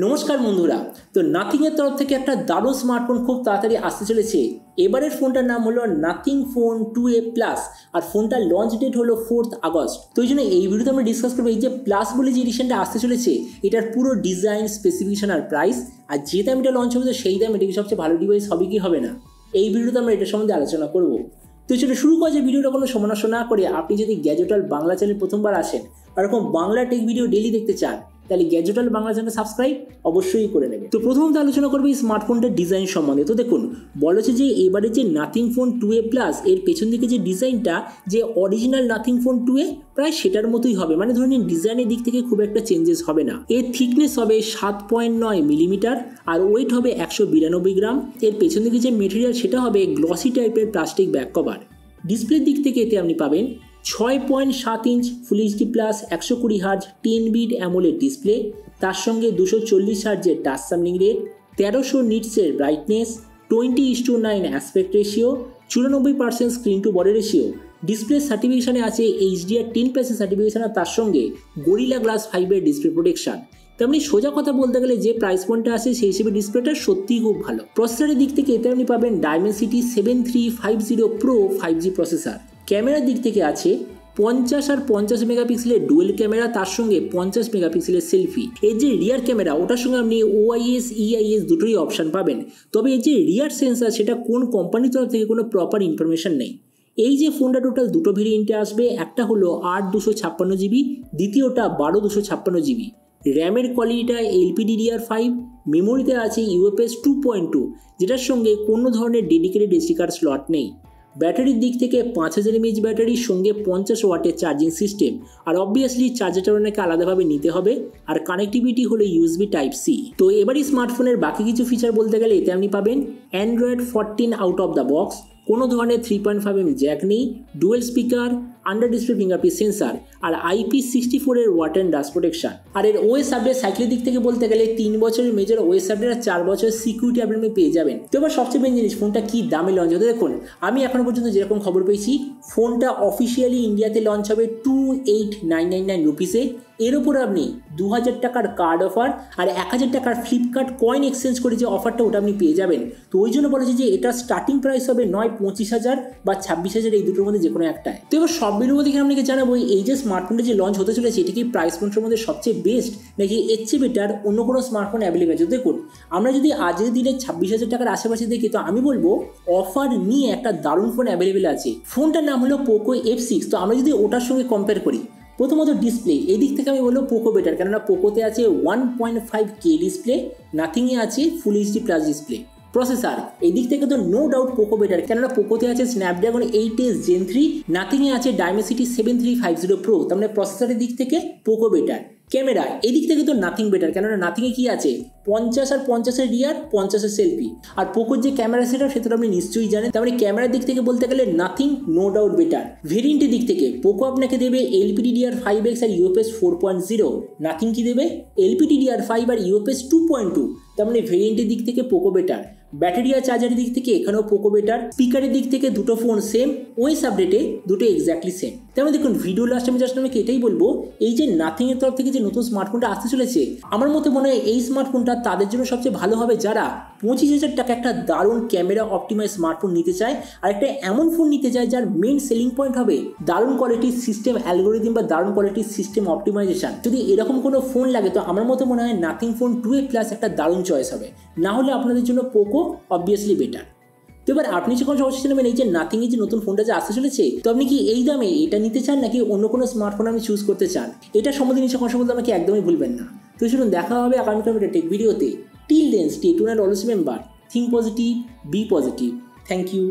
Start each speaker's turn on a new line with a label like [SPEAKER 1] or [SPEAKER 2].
[SPEAKER 1] নমস্কার বন্ধুরা। তো নাথিং এর তরফ থেকে একটা দারুণ স্মার্টফোন খুব তাড়াতাড়ি আসতে চলেছে। এবারের ফোনটার নাম হলো নাথিং ফোন 2A প্লাস, আর ফোনটার লঞ্চ ডেট হলো 4 আগস্ট। তো এই জন্য এই ভিডিওতে আমরা ডিসকাস করবো এই যে প্লাস বলে যে এডিশনটা আসতে চলেছে, এটার পুরো ডিজাইন, স্পেসিফিকেশন আর প্রাইস, আর যে দাম এটা লঞ্চ হবে সেই দাম এটা কি সবচেয়ে ভালো ডিভাইস হবে কি হবে না, এই ভিডিওতে আমরা এটা সম্বন্ধে আলোচনা করবো। তো চলো শুরু করা যে ভিডিওটা কোনো সমালোচনা না করে, আপনি যদি গ্যাজেটাল বাংলা চ্যানেল প্রথমবার আসেন আর এরকম বাংলা টেক ভিডিও ডেইলি দেখতে চান, তাহলে গ্যাজেটাল বাংলা চ্যানেল সাবস্ক্রাইব অবশ্যই করে নেবেন। তো প্রথমত আলোচনা করবে এই স্মার্টফোনটার ডিজাইন সম্বন্ধে। তো দেখুন, বলা হচ্ছে যে এবারে যে নাথিং ফোন 2A প্লাস এর পেছন দিকে যে ডিজাইনটা, যে অরিজিনাল নাথিং ফোন 2A প্রায় সেটার মতোই হবে, মানে ধরে নিন ডিজাইনের দিক থেকে খুব একটা চেঞ্জেস হবে না। এর থিকনেস হবে 7.9 মিলিমিটার আর ওয়েট হবে 192 গ্রাম। এর পেছন দিকে যে মেটেরিয়াল সেটা হবে গ্লসি টাইপের প্লাস্টিক ব্যাক কভার। ডিসপ্লের দিক থেকে এতে আপনি পাবেন 6.7 inch full HD plus 120 hertz 10 bit AMOLED display, তার সঙ্গে 240 হার্জের টাচ সামলিং রেট, 1300 নিটসের brightness, 20:9 aspect ratio, 94% screen to body ratio. Display সার্টিফিকেশনে আছে HDR10+ সার্টিফিকেশন, আর তার সঙ্গে গরিলা গ্লাস 5 ডিসপ্লে প্রোটেকশন। তেমনি সোজা কথা বলতে গেলে যে প্রাইস পয়েন্টটা আছে সেই হিসেবে ডিসপ্লেটা সত্যিই খুব ভালো। প্রসেসরের দিক থেকে এতে আপনি পাবেন Dimensity 7350 Pro 5G প্রসেসর। ক্যামেরার দিক থেকে আছে 50 আর 50 মেগাপিক্সেলের ডুয়েল ক্যামেরা, তার সঙ্গে 50 মেগাপিক্সেলের সেলফি। এর যে রিয়ার ক্যামেরা ওটার সঙ্গে আপনি OIS EIS দুটোই অপশান পাবেন, তবে এই যে রিয়ার সেন্সার সেটা কোন কোম্পানির তরফ থেকে কোনো প্রপার ইনফরমেশন নেই। এই যে ফোনটা টোটাল দুটো ভেরিয়েন্টে আসবে, একটা হলো 8/256GB, দ্বিতীয়টা 12/256GB। র্যামের কোয়ালিটিটা LPDDR5, মেমোরিতে আছে UFS 2.2, যেটার সঙ্গে কোনো ধরনের ডেডিকেটেড SD কার্ড স্লট নেই। ব্যাটারির দিক থেকে 5000 mAh ব্যাটারির সঙ্গে 50 ওয়াটের চার্জিং সিস্টেম, আর অবভিয়াসলি চার্জারটা আপনাকে আলাদাভাবে নিতে হবে, আর কানেক্টিভিটি হলো USB Type-C। তো এবারই স্মার্টফোনের বাকি কিছু ফিচার বলতে গেলে এতে আপনি পাবেন Android 14 out of the box, কোনো ধরনের 3.5mm জ্যাক নেই, dual speaker, under display fingerprint sensor, আর IP64 এর ওয়াটার অ্যান্ড ডাস্ট প্রোটেকশন। আর এর OS আপডেট সাইকেলের দিক থেকে বলতে গেলে 3 বছরের মেজর OS আপডেট আর 4 বছরের সিকিউরিটি আপডেট আপনি পেয়ে যাবেন। তো এবার সবচেয়ে মেন জিনিস, ফোনটা কি দামে লঞ্চ হতে। দেখুন, আমি এখনো পর্যন্ত যেরকম খবর পেয়েছি, ফোনটা অফিসিয়ালি ইন্ডিয়াতে লঞ্চ হবে 28,999 রুপিসে। এর উপর আপনি 2000 টাকার কার্ড অফার আর 1000 টাকার ফ্লিপকার্ট কয়েন এক্সচেঞ্জ করে যে অফারটা ওটা আপনি পেয়ে যাবেন। তো ওই জন্য বলেছি যে এটা স্টার্টিং প্রাইস হবে নয় 25,000 বা 26,000, এই দুটোর মধ্যে যে কোনো একটাই। তো এবার সব ভিডিও দেখে আপনাকে জানাবো এই যে স্মার্টফোনটা যে লঞ্চ হতে চলেছে এটা কি প্রাইস পয়েন্টের মধ্যে সবচেয়ে বেস্ট, নাকি এর চেয়ে বেটার অন্য কোনো স্মার্টফোন অ্যাভেলেবেল আছে। দেখুন, আমরা যদি আজকের দিনে 26,000 টাকার আশেপাশে দেখি, তো আমি বলবো অফার নিয়ে একটা দারুণ ফোন অ্যাভেলেবেল আছে। ফোনটার নাম হলো পোকো F6। তো আমরা যদি ওটার সঙ্গে কম্পেয়ার করি, প্রথমত ডিসপ্লে এই দিক থেকে আমি বলবো পোকো বেটার, কেননা পোকোতে আছে 1.5K ডিসপ্লে, নাথিংয়ে আছে ফুল এইচডি প্লাস ডিসপ্লে। প্রসেসর এই দিক থেকে তো নো ডাউট পোকো বেটার, কেননা পোকোতে আছে স্ন্যাপড্রাগন 8S Gen 3, নাথিংয়ে আছে Dimensity 7350 Pro, তার মানে প্রসেসরের দিক থেকে পোকো বেটার। ক্যামেরা এই দিক থেকে তো নাথিং বেটার, কেননা নাথিংয়ে কি আছে 50 আর 50 রিয়ার, 50 সেলফি। আর পোকোর যে ক্যামেরা সেটআপ সেটা আপনি নিশ্চয়ই জানেন। তার মানে ক্যামেরার দিক থেকে বলতে গেলে নাথিং নো ডাউট বেটার। ভেরিয়েন্টের দিক থেকে পোকো আপনাকে দেবে LPDDR5X আর UFS 4.0, নাথিং কি দেবে LPDDR5 আর UFS 2.2। তার মানে ভেরিয়েন্টের দিক থেকে পোকো বেটার। ব্যাটারি আর চার্জারের দিক থেকে এখানেও পোকো বেটার। স্পিকারের দিক থেকে দুটো ফোন সেম, OS আপডেটে দুটো এক্স্যাক্টলি সেম। তেমন দেখুন, ভিডিও লাস্ট আমি জাস্ট আমাকে এটাই বলবো, এই যে নাথিং এর তরফ থেকে যে নতুন স্মার্টফোনটা আসতে চলেছে, আমার মতে মনে হয় এই স্মার্টফোনটা তাদের জন্য সবচেয়ে ভালো হবে যারা 25,000 টাকা একটা দারুণ ক্যামেরা অপটিমাইজ স্মার্টফোন নিতে চায়, আর একটা এমন ফোন নিতে চায় যার মেন সেলিং পয়েন্ট হবে দারুণ কোয়ালিটির সিস্টেম অ্যালগোরিদম বা দারুণ কোয়ালিটির সিস্টেম অপটিমাইজেশন। যদি এরকম কোনো ফোন লাগে, তো আমার মতে মনে হয় নাথিং ফোন 2A প্লাস একটা দারুণ চয়েস হবে। না হলে আপনাদের জন্য পোকো অবভিয়াসলি বেটার। তো এবার আপনি যখন সমস্যা নেবেন এই যে নাথিং এর যে নতুন ফোনটা যে আসতে চলেছে, তো আপনি কি এই দামে এটা নিতে চান, নাকি অন্য কোনো স্মার্টফোন আপনি চুজ করতে চান, এটা সম্বন্ধে নিচে কথা বলতে আমাকে একদমই ভুলবেন না। তো শুনুন, দেখা হবে আগামীকাল একটা টেক ভিডিওতে। Till then stay tuned, always remember, think positive, be positive. Thank you.